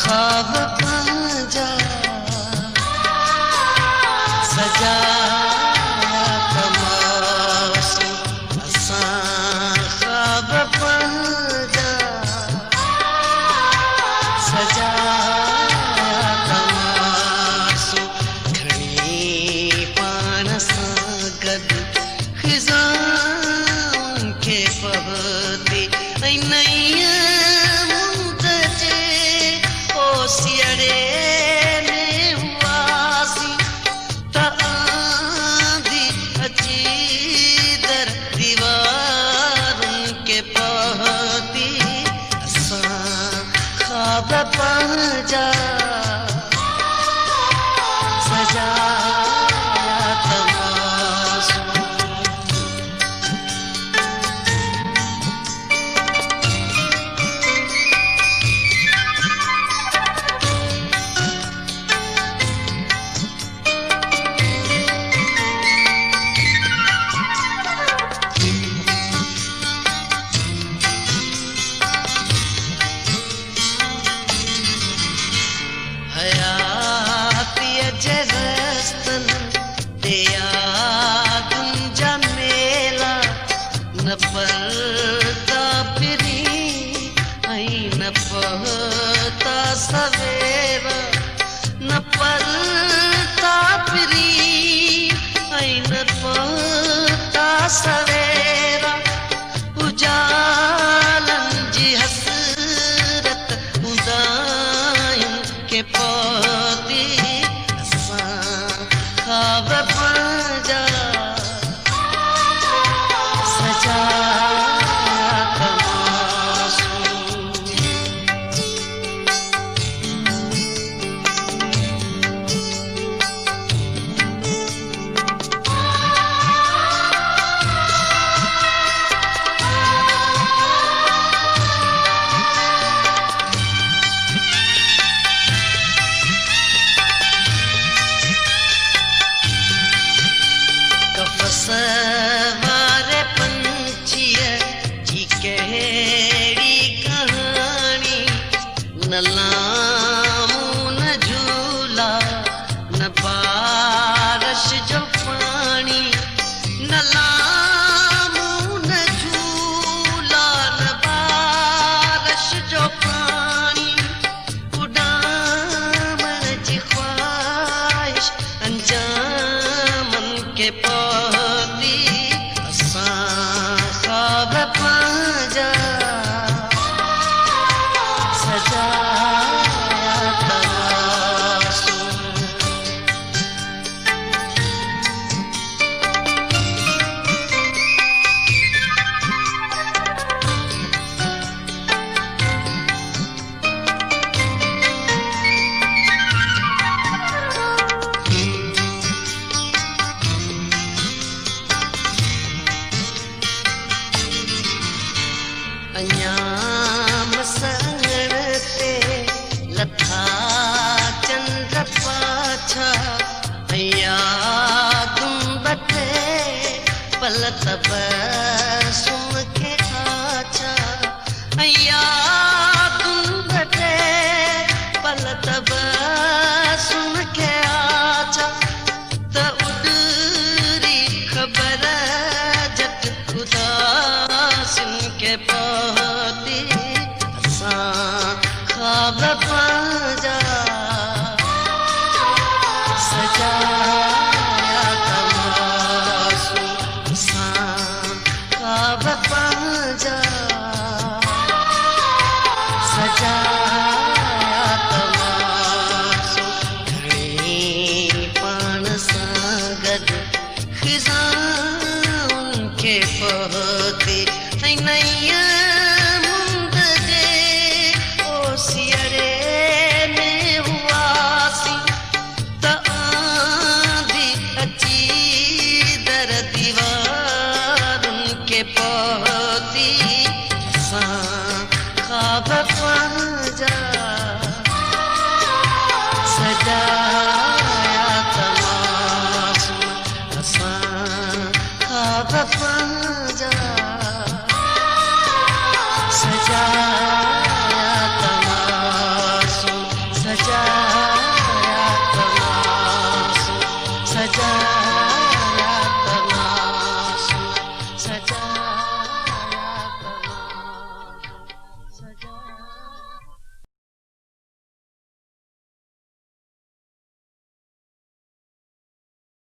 ख्वाब पांजा सजाया तमाशो असां ख्वाब पांजा सजाया तमाशो खणी पाण सां गॾु खिज़ाउनि खे पहती ऐं नईं मुंद जे ओसियड़े में हुआसीं त आंधी अची दर दीवारुनि खे पहती असां ख्वाब पंहिंजा सजाया तमाशो हयातीअ जे रस्तनि ते यादुनि जा मेला न पलता फिरी ऐं न पहुता सवेरा न पलता फिरी ऐं न पहुता सवेरा उजालनि जी हसरत उदायुनि खे पहुती असां ख्वाब पंहिंजा सजाया तमाशो कफ़स वारे पंछीअ जी कहिड़ी कहाणी न लामूं न झूला न बारिश जो पाणी न लामूं न झूला न बारिश जो पाणी उॾामण जी ख़्वाहिश अंजामनि खे पहुती असां ख्वाब पंहिंजा सजाया तमाशो अञाम संगण ते लथा चंद्र पाछा ऐं यादूं ॿ टे पल तबसुम खे आछा ऐं यादूं ॿ टे पल तबसुम खे आछा त उॾरी ख़बर झट उदासियुनि खे पहुती असां ख्वाब पंहिंजा सजाया तमाशो असां ख्वाब पंहिंजा सजाया तमाशो खणी पाण सां गॾु खिज़ाउनि खे